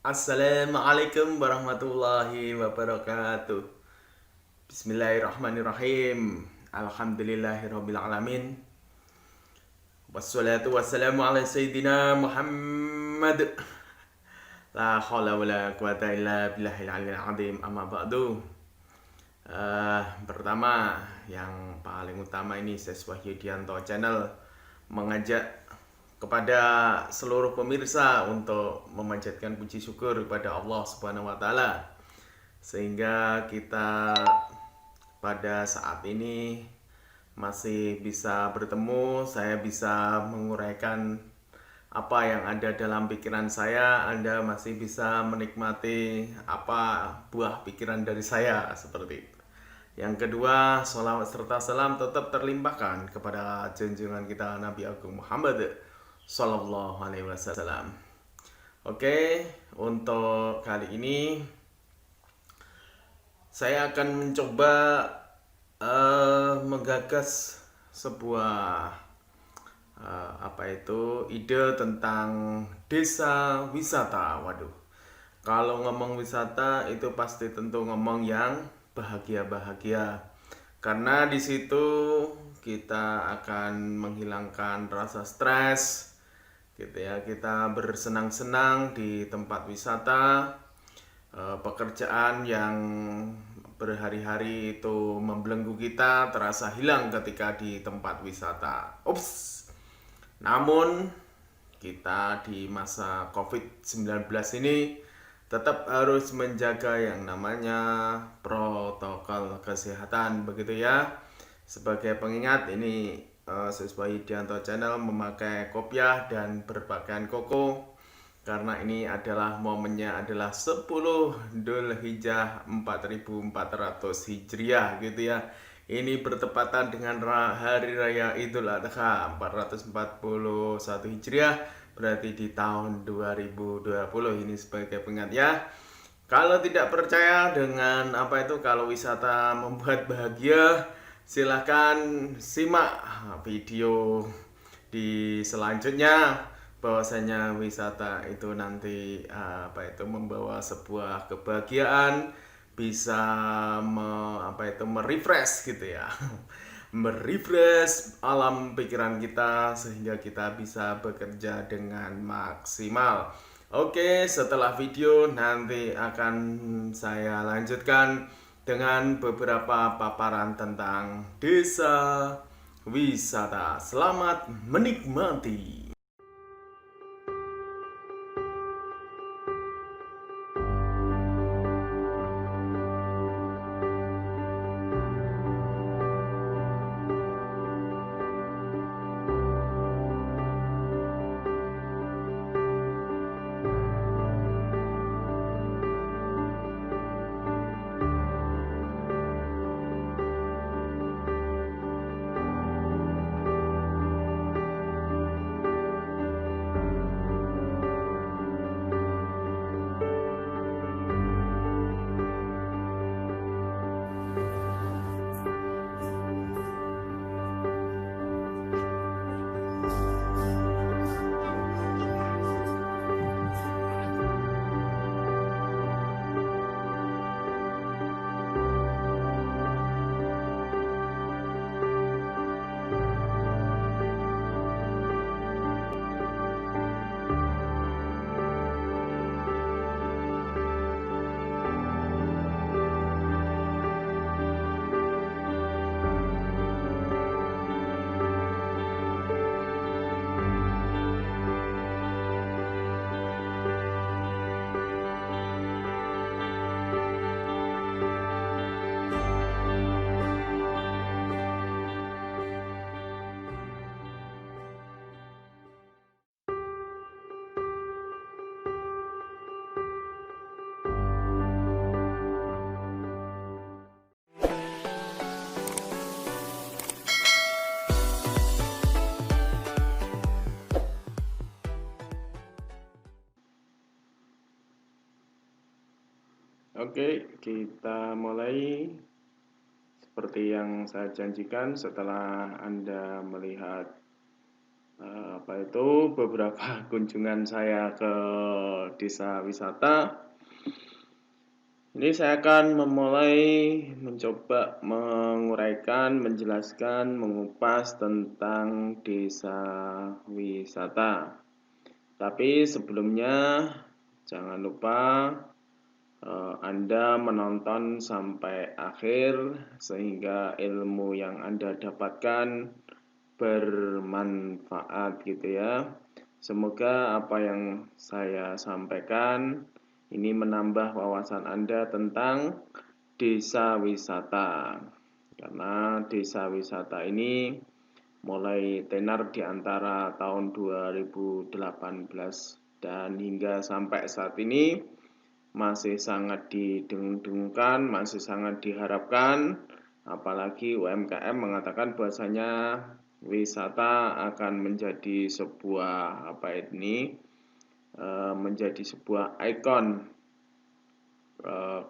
Assalamualaikum warahmatullahi wabarakatuh. Bismillahirrahmanirrahim. Alhamdulillahirabbil alamin. Wassalatu wassalamu ala sayyidina Muhammad. La haula wala quwata illa billahil aliyil azim. Amma ba'du. Pertama, yang paling utama ini saya Wahyudianto Channel mengajak kepada seluruh pemirsa untuk memanjatkan puji syukur kepada Allah Subhanahu wa taala sehingga kita pada saat ini masih bisa bertemu, saya bisa menguraikan apa yang ada dalam pikiran saya, Anda masih bisa menikmati apa buah pikiran dari saya seperti itu. Yang kedua, sholawat serta salam tetap terlimpahkan kepada junjungan kita Nabi Agung Muhammad Sallallahu Alaihi Wasallam. Oke, untuk kali ini saya akan mencoba menggagas sebuah ide tentang desa wisata. Waduh, kalau ngomong wisata itu pasti tentu ngomong yang bahagia-bahagia. Karena di situ kita akan menghilangkan rasa stres, gitu ya. Kita bersenang-senang di tempat wisata. Pekerjaan yang berhari-hari itu membelenggu kita terasa hilang ketika di tempat wisata. Ups. Namun kita di masa COVID-19 ini tetap harus menjaga yang namanya protokol kesehatan, begitu ya. Sebagai pengingat ini Siswa Hidianto Channel memakai kopiah dan berpakaian koko karena ini adalah momennya adalah 10 Dzulhijjah 1400 Hijriah gitu ya. Ini bertepatan dengan hari raya Idul Adha 441 Hijriah, berarti di tahun 2020 ini sebagai pengingat ya. Kalau tidak percaya dengan kalau wisata membuat bahagia, silahkan simak video di selanjutnya bahwasanya wisata itu nanti membawa sebuah kebahagiaan, bisa merefresh gitu ya. Merefresh alam pikiran kita sehingga kita bisa bekerja dengan maksimal. Oke, setelah video nanti akan saya lanjutkan dengan beberapa paparan tentang desa wisata. Selamat menikmati. Oke, kita mulai seperti yang saya janjikan setelah Anda melihat beberapa kunjungan saya ke desa wisata. Ini saya akan memulai mencoba menguraikan, menjelaskan, mengupas tentang desa wisata. Tapi sebelumnya jangan lupa Anda menonton sampai akhir sehingga ilmu yang Anda dapatkan bermanfaat gitu ya. Semoga apa yang saya sampaikan ini menambah wawasan Anda tentang desa wisata. Karena desa wisata ini mulai tenar di antara tahun 2018 dan hingga sampai saat ini masih sangat didengung-dengungkan, masih sangat diharapkan, apalagi UMKM mengatakan bahwasanya wisata akan menjadi sebuah menjadi sebuah ikon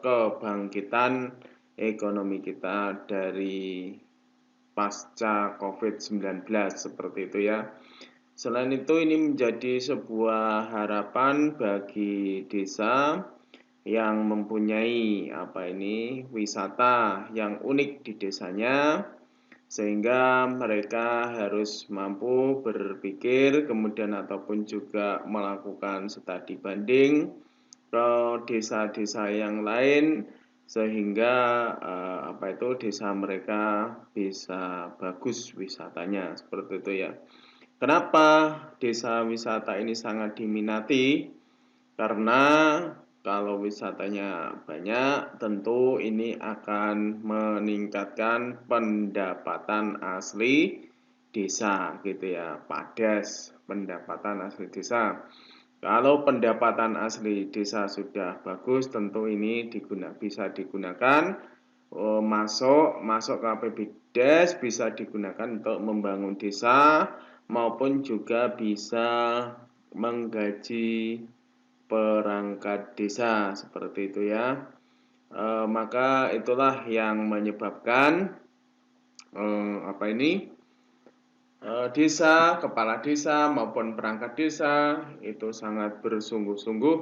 kebangkitan ekonomi kita dari pasca COVID-19 seperti itu ya. Selain itu ini menjadi sebuah harapan bagi desa yang mempunyai wisata yang unik di desanya, sehingga mereka harus mampu berpikir kemudian ataupun juga melakukan studi banding ke desa-desa yang lain sehingga desa mereka bisa bagus wisatanya seperti itu ya. Kenapa desa wisata ini sangat diminati? Karena kalau wisatanya banyak, tentu ini akan meningkatkan pendapatan asli desa gitu ya, PADAS, pendapatan asli desa. Kalau pendapatan asli desa sudah bagus, tentu ini bisa digunakan masuk ke APBDes, bisa digunakan untuk membangun desa maupun juga bisa menggaji perangkat desa seperti itu ya. Maka itulah yang menyebabkan desa, kepala desa maupun perangkat desa itu sangat bersungguh-sungguh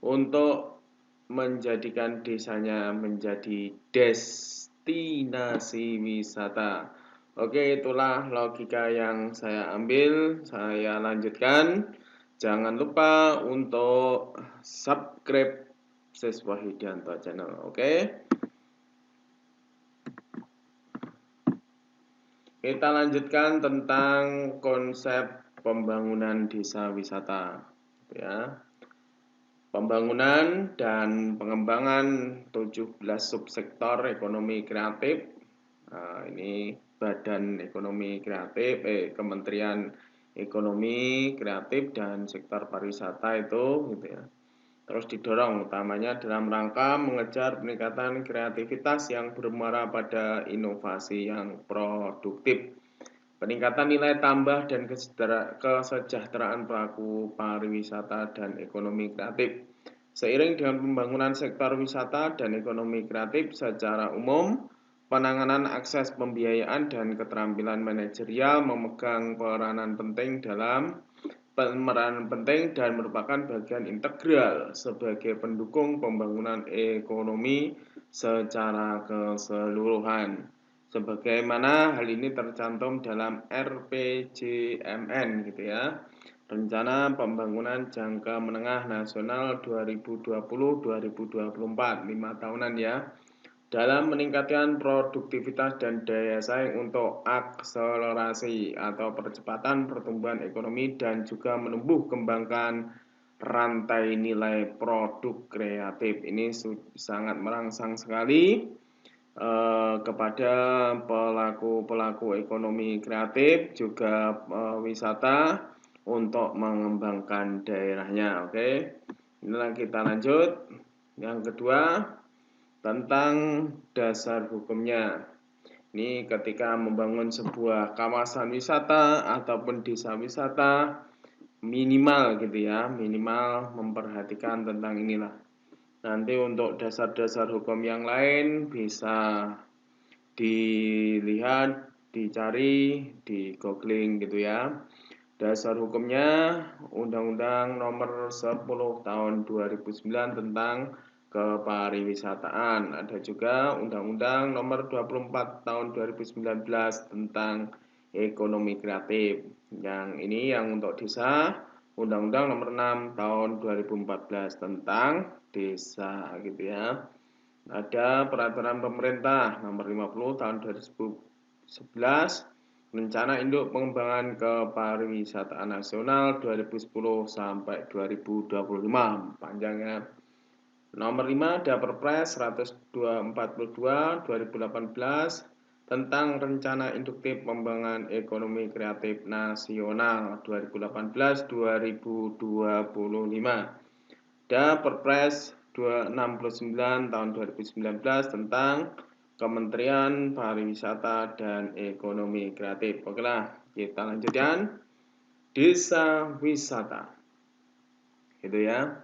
untuk menjadikan desanya menjadi destinasi wisata. Oke, itulah logika yang saya ambil, saya lanjutkan. Jangan lupa untuk subscribe Siswa Hidianto Channel, oke? Kita lanjutkan tentang konsep pembangunan desa wisata, ya. Pembangunan dan pengembangan 17 subsektor ekonomi kreatif. Nah, ini Badan Ekonomi Kreatif, Kementerian Ekonomi Kreatif dan Sektor Pariwisata itu gitu ya. Terus didorong utamanya dalam rangka mengejar peningkatan kreativitas yang bermuara pada inovasi yang produktif, peningkatan nilai tambah dan kesejahteraan pelaku pariwisata dan ekonomi kreatif. Seiring dengan pembangunan sektor wisata dan ekonomi kreatif secara umum, penanganan akses pembiayaan dan keterampilan manajerial memegang peranan penting dan merupakan bagian integral sebagai pendukung pembangunan ekonomi secara keseluruhan. Sebagaimana hal ini tercantum dalam RPJMN gitu ya. Rencana Pembangunan Jangka Menengah Nasional 2020-2024, 5 tahunan ya, dalam meningkatkan produktivitas dan daya saing untuk akselerasi atau percepatan pertumbuhan ekonomi dan juga menumbuh kembangkan rantai nilai produk kreatif. Ini sangat merangsang sekali kepada pelaku-pelaku ekonomi kreatif juga wisata untuk mengembangkan daerahnya. Oke, inilah kita lanjut. Yang kedua, tentang dasar hukumnya. Ini ketika membangun sebuah kawasan wisata ataupun desa wisata, minimal gitu ya, minimal memperhatikan tentang inilah. Nanti untuk dasar-dasar hukum yang lain bisa dilihat, dicari, di googling gitu ya. Dasar hukumnya Undang-Undang Nomor 10 Tahun 2009 tentang kepariwisataan. Ada juga Undang-Undang Nomor 24 Tahun 2019 tentang ekonomi kreatif. Yang ini yang untuk desa, Undang-Undang Nomor 6 Tahun 2014 tentang desa gitu ya. Ada peraturan pemerintah Nomor 50 Tahun 2011 Rencana Induk Pengembangan Kepariwisataan Nasional 2010 sampai 2025 panjangnya. Nomor 5 ada Perpres 142 2018 tentang Rencana Induktif Pengembangan Ekonomi Kreatif Nasional 2018-2025. Ada Perpres 269 tahun 2019 tentang Kementerian Pariwisata dan Ekonomi Kreatif. Okelah, kita lanjutkan. Desa wisata. Gitu ya.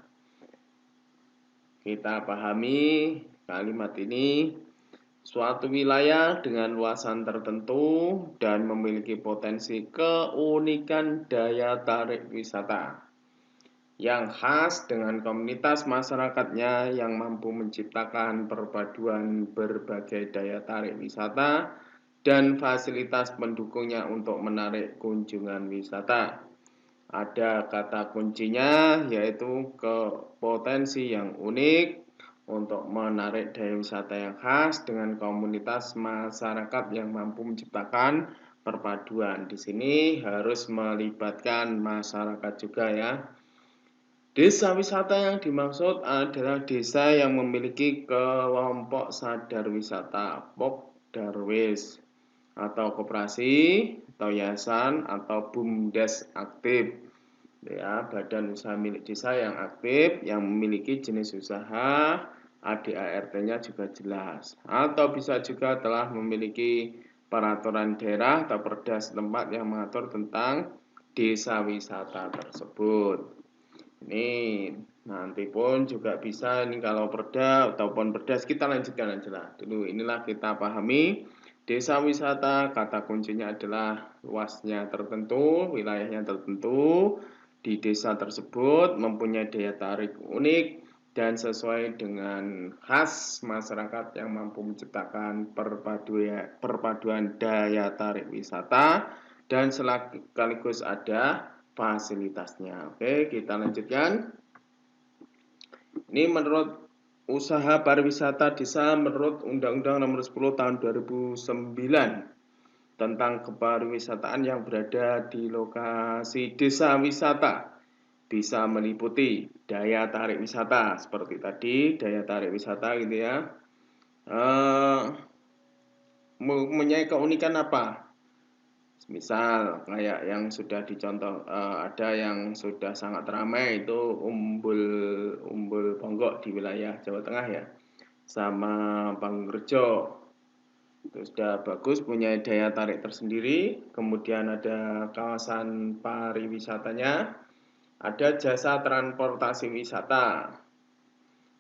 Kita pahami kalimat ini. Suatu wilayah dengan luasan tertentu dan memiliki potensi keunikan daya tarik wisata yang khas dengan komunitas masyarakatnya yang mampu menciptakan perpaduan berbagai daya tarik wisata dan fasilitas pendukungnya untuk menarik kunjungan wisata. Ada kata kuncinya yaitu potensi yang unik untuk menarik daya wisata yang khas dengan komunitas masyarakat yang mampu menciptakan perpaduan. Di sini harus melibatkan masyarakat juga ya. Desa wisata yang dimaksud adalah desa yang memiliki kelompok sadar wisata, POP Darwis, atau koperasi, atau yayasan, atau BUMDes aktif. Ya, badan usaha milik desa yang aktif, yang memiliki jenis usaha, ADART-nya juga jelas. Atau bisa juga telah memiliki peraturan daerah atau perda setempat yang mengatur tentang desa wisata tersebut. Ini nanti pun juga bisa ini kalau perda ataupun perdas kita lanjutkan aja lah dulu. Inilah kita pahami desa wisata, kata kuncinya adalah luasnya tertentu, wilayahnya tertentu, di desa tersebut mempunyai daya tarik unik dan sesuai dengan khas masyarakat yang mampu menciptakan perpaduan daya tarik wisata dan sekaligus ada fasilitasnya. Oke, kita lanjutkan. Ini menurut usaha pariwisata desa menurut Undang-Undang Nomor 10 Tahun 2009 tentang kepariwisataan yang berada di lokasi desa wisata bisa meliputi daya tarik wisata seperti tadi, daya tarik wisata gitu ya. Mempunyai keunikan apa? Misal kayak yang sudah dicontoh, ada yang sudah sangat ramai itu Umbul Ponggok di wilayah Jawa Tengah ya, sama Pangurjo. Itu sudah bagus, punya daya tarik tersendiri. Kemudian ada kawasan pariwisatanya, ada jasa transportasi wisata.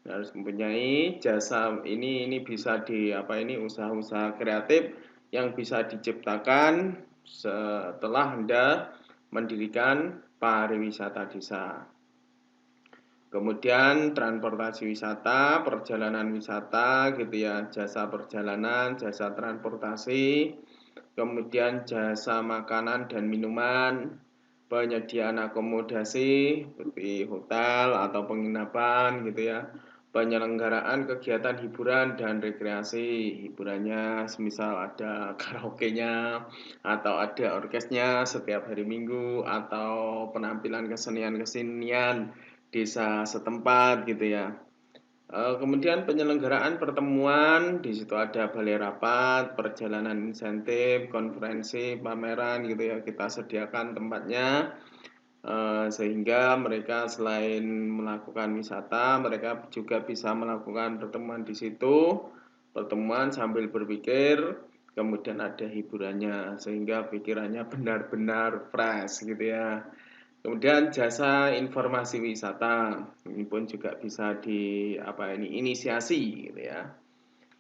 Harus mempunyai jasa ini bisa usaha-usaha kreatif yang bisa diciptakan setelah Anda mendirikan pariwisata desa. Kemudian transportasi wisata, perjalanan wisata gitu ya, jasa perjalanan, jasa transportasi, kemudian jasa makanan dan minuman, penyediaan akomodasi seperti hotel atau penginapan gitu ya, penyelenggaraan kegiatan hiburan dan rekreasi. Hiburannya semisal ada karaoke-nya atau ada orkesnya setiap hari Minggu atau penampilan kesenian-kesenian desa setempat gitu ya. Kemudian penyelenggaraan pertemuan, di situ ada balai rapat, perjalanan insentif, konferensi, pameran gitu ya, kita sediakan tempatnya. Sehingga mereka selain melakukan wisata, mereka juga bisa melakukan pertemuan di situ, pertemuan sambil berpikir, kemudian ada hiburannya, sehingga pikirannya benar-benar fresh gitu ya. Kemudian jasa informasi wisata, ini pun juga bisa inisiasi gitu ya.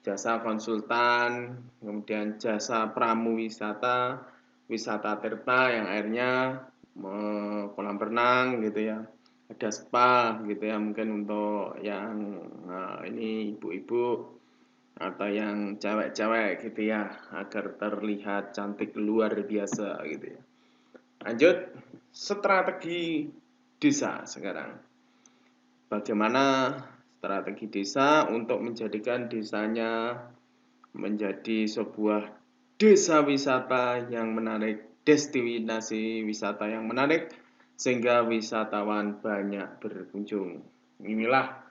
Jasa konsultan, kemudian jasa pramu wisata, wisata tirta yang airnya kolam renang gitu ya, ada spa gitu ya, mungkin untuk yang ini ibu-ibu atau yang cewek-cewek gitu ya, agar terlihat cantik luar biasa gitu ya. Lanjut, strategi desa sekarang. Bagaimana strategi desa untuk menjadikan desanya menjadi sebuah desa wisata yang menarik, destinasi wisata yang menarik, sehingga wisatawan banyak berkunjung. Inilah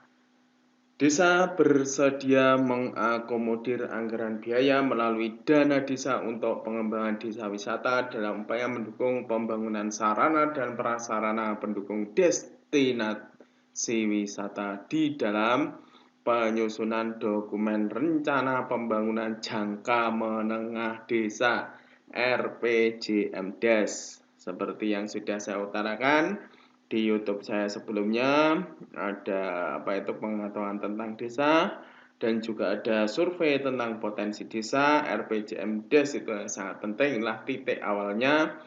desa bersedia mengakomodir anggaran biaya melalui dana desa untuk pengembangan desa wisata dalam upaya mendukung pembangunan sarana dan prasarana pendukung destinasi wisata di dalam penyusunan dokumen rencana pembangunan jangka menengah desa RPJMDes. Seperti yang sudah saya utarakan di YouTube saya sebelumnya, ada pengetahuan tentang desa dan juga ada survei tentang potensi desa. RPJMDes itu sangat penting, inilah titik awalnya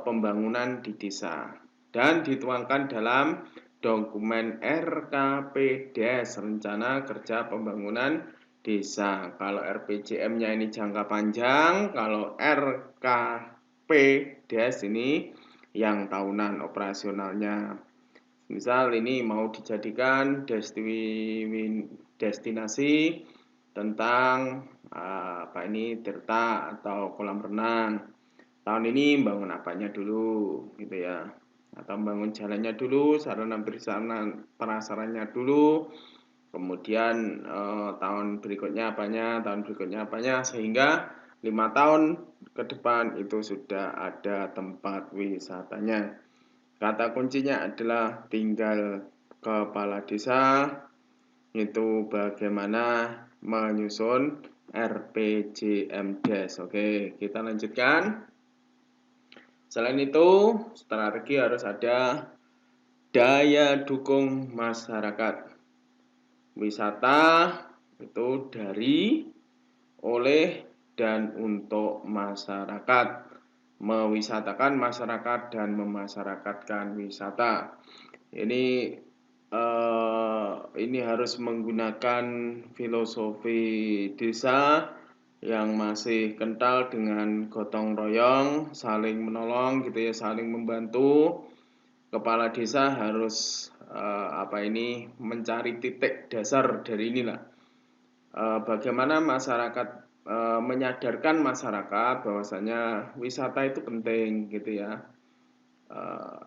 pembangunan di desa dan dituangkan dalam dokumen RKPDes, rencana kerja pembangunan desa. Kalau RPJM-nya ini jangka panjang, kalau RKPDes ini yang tahunan operasionalnya. Misal ini mau dijadikan destinasi tentang tirta atau kolam renang. Tahun ini bangun apanya dulu gitu ya, atau bangun jalannya dulu, sarana prasarannya dulu, kemudian tahun berikutnya apanya, sehingga 5 tahun ke depan itu sudah ada tempat wisatanya. Kata kuncinya adalah tinggal kepala desa itu bagaimana menyusun RPJMDes. Oke, kita lanjutkan. Selain itu, strategi harus ada daya dukung masyarakat. Wisata itu dari, oleh, dan untuk masyarakat. Mewisatakan masyarakat dan memasyarakatkan wisata. Ini harus menggunakan filosofi desa yang masih kental dengan gotong royong, saling menolong gitu ya, saling membantu. Kepala desa harus mencari titik dasar dari inilah. Bagaimana masyarakat menyadarkan masyarakat bahwasanya wisata itu penting gitu ya.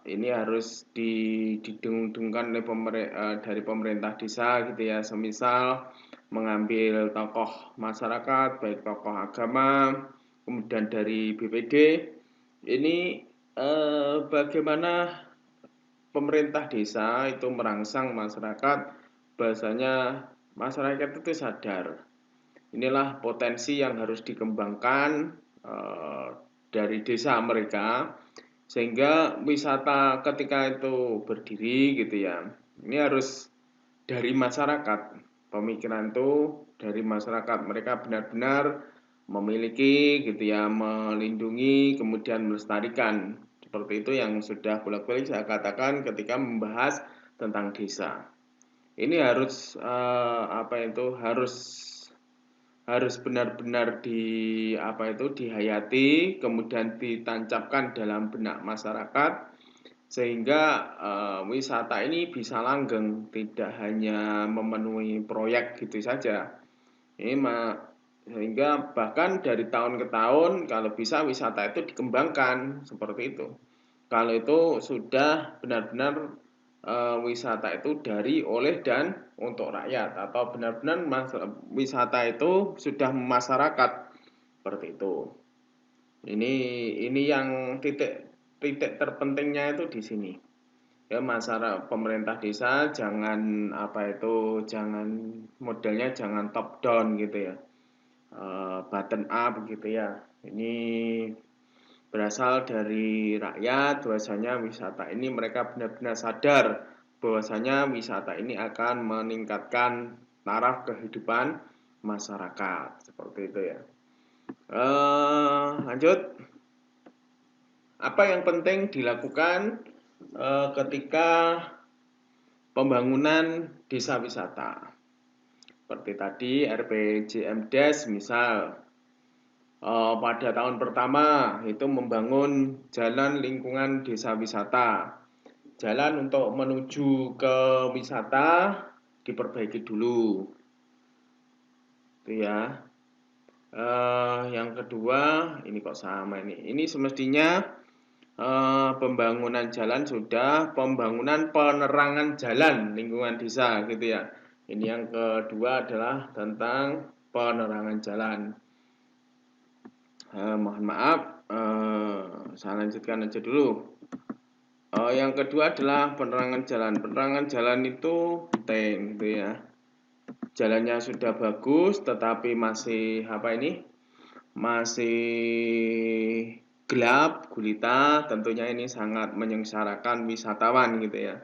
Ini harus didengung-dengungkan oleh dari pemerintah desa gitu ya, semisal mengambil tokoh masyarakat, baik tokoh agama, kemudian dari BPD. Ini bagaimana pemerintah desa itu merangsang masyarakat, bahwasanya masyarakat itu sadar. Inilah potensi yang harus dikembangkan dari desa mereka, sehingga wisata ketika itu berdiri gitu ya, ini harus dari masyarakat. Pemikiran itu dari masyarakat, mereka benar-benar memiliki gitu ya, melindungi, kemudian melestarikan. Seperti itu yang sudah bolak-balik saya katakan ketika membahas tentang desa. Ini harus harus benar-benar dihayati, kemudian ditancapkan dalam benak masyarakat, sehingga wisata ini bisa langgeng, tidak hanya memenuhi proyek gitu saja. Sehingga bahkan dari tahun ke tahun kalau bisa wisata itu dikembangkan seperti itu. Kalau itu sudah benar-benar wisata itu dari, oleh, dan untuk rakyat, atau benar-benar wisata itu sudah masyarakat seperti itu. Ini yang titik terpentingnya itu di sini. Ya, masyarakat, pemerintah desa jangan jangan modelnya jangan top down gitu ya, bottom up gitu ya. Ini berasal dari rakyat, bahwasanya wisata ini mereka benar-benar sadar bahwasanya wisata ini akan meningkatkan taraf kehidupan masyarakat seperti itu ya. Lanjut, Apa yang penting dilakukan ketika pembangunan desa wisata? Seperti tadi RPJMdes misal pada tahun pertama itu membangun jalan lingkungan desa wisata. Jalan untuk menuju ke wisata diperbaiki dulu, itu ya. Yang kedua, ini kok sama ini. Ini semestinya pembangunan jalan sudah, pembangunan penerangan jalan lingkungan desa gitu ya. Ini yang kedua adalah tentang penerangan jalan. Mohon maaf, saya lanjutkan aja dulu. Yang kedua adalah penerangan jalan. Penerangan jalan itu penting gitu ya. Jalannya sudah bagus tetapi masih masih gelap gulita, tentunya ini sangat menyengsarakan wisatawan gitu ya.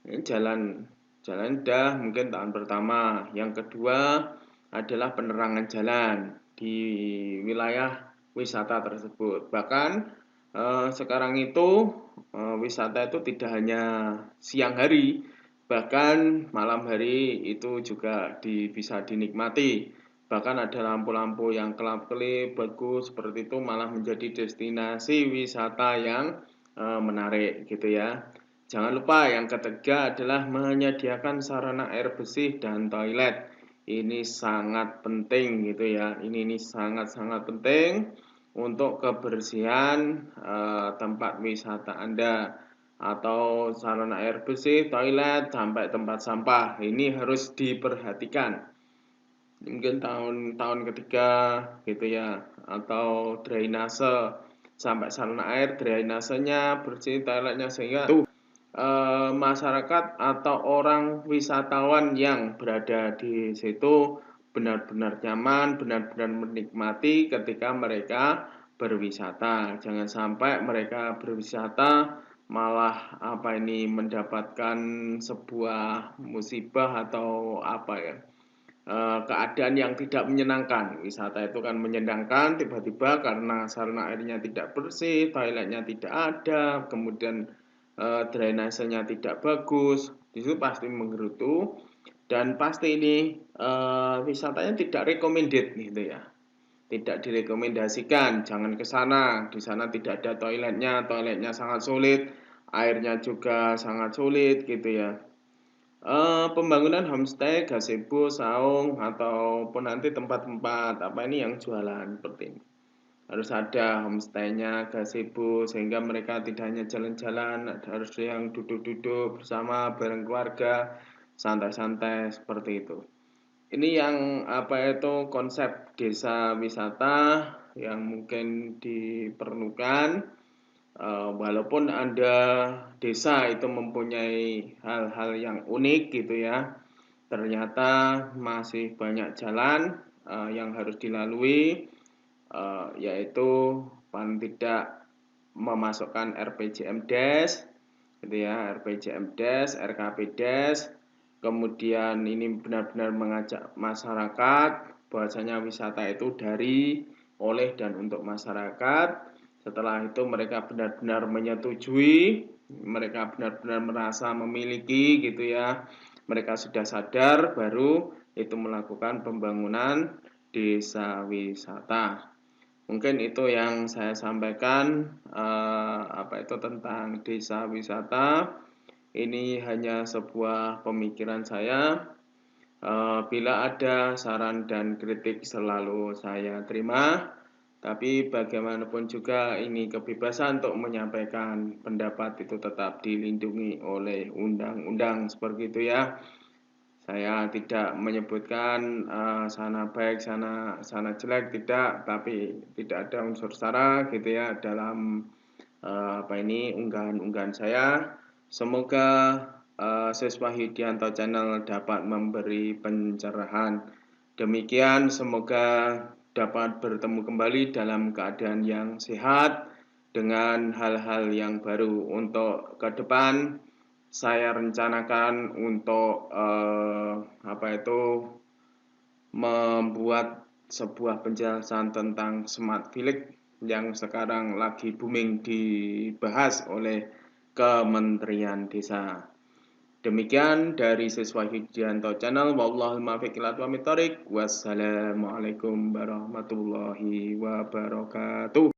Ini jalan udah mungkin tahun pertama. Yang kedua adalah penerangan jalan di wilayah wisata tersebut. Bahkan sekarang itu wisata itu tidak hanya siang hari, bahkan malam hari itu juga bisa dinikmati. Bahkan ada lampu-lampu yang kelap-kelip, bagus, seperti itu malah menjadi destinasi wisata yang menarik gitu ya. Jangan lupa yang ketiga adalah menyediakan sarana air bersih dan toilet. Ini sangat penting gitu ya. Ini sangat-sangat penting untuk kebersihan tempat wisata Anda, atau sarana air bersih, toilet, sampai tempat sampah. Ini harus diperhatikan. Mungkin tahun ketiga gitu ya, atau drainase sampai saluran air drainasenya bersih, toiletnya, sehingga masyarakat atau orang wisatawan yang berada di situ benar-benar nyaman, benar-benar menikmati ketika mereka berwisata. Jangan sampai mereka berwisata malah mendapatkan sebuah musibah atau keadaan yang tidak menyenangkan. Wisata itu kan menyenangkan, tiba-tiba karena sarana airnya tidak bersih, toiletnya tidak ada, kemudian drainasenya tidak bagus, itu pasti menggerutu dan pasti ini wisatanya tidak recommended gitu ya. Tidak direkomendasikan, jangan ke sana. Di sana tidak ada toiletnya sangat sulit, airnya juga sangat sulit gitu ya. Pembangunan homestay, gazebo, saung, ataupun nanti tempat-tempat yang jualan seperti ini. Harus ada homestay-nya, gazebo, sehingga mereka tidak hanya jalan-jalan, harus yang duduk-duduk bersama bareng keluarga, santai-santai seperti itu. Ini yang konsep desa wisata yang mungkin diperlukan. Walaupun Anda desa itu mempunyai hal-hal yang unik gitu ya, ternyata masih banyak jalan yang harus dilalui, yaitu paling tidak memasukkan RPJMdes gitu ya, RPJMdes, RKPdes. Kemudian ini benar-benar mengajak masyarakat bahwasanya wisata itu dari, oleh, dan untuk masyarakat. Setelah itu mereka benar-benar menyetujui, mereka benar-benar merasa memiliki gitu ya, mereka sudah sadar, baru itu melakukan pembangunan desa wisata. Mungkin itu yang saya sampaikan tentang desa wisata. Ini hanya sebuah pemikiran saya. Bila ada saran dan kritik selalu saya terima. Tapi bagaimanapun juga ini kebebasan untuk menyampaikan pendapat itu tetap dilindungi oleh undang-undang seperti itu ya. Saya tidak menyebutkan sana baik, sana jelek, tidak, tapi tidak ada unsur sara gitu ya dalam unggahan-unggahan saya. Semoga Siswa Yudianto Channel dapat memberi pencerahan. Demikian, semoga dapat bertemu kembali dalam keadaan yang sehat dengan hal-hal yang baru. Untuk ke depan saya rencanakan untuk membuat sebuah penjelasan tentang Smart Village yang sekarang lagi booming dibahas oleh Kementerian Desa. Demikian dari Siswa Yudianto Channel. Wallahul muwaffiq ila aqwamit thoriq. Wassalamualaikum warahmatullahi wabarakatuh.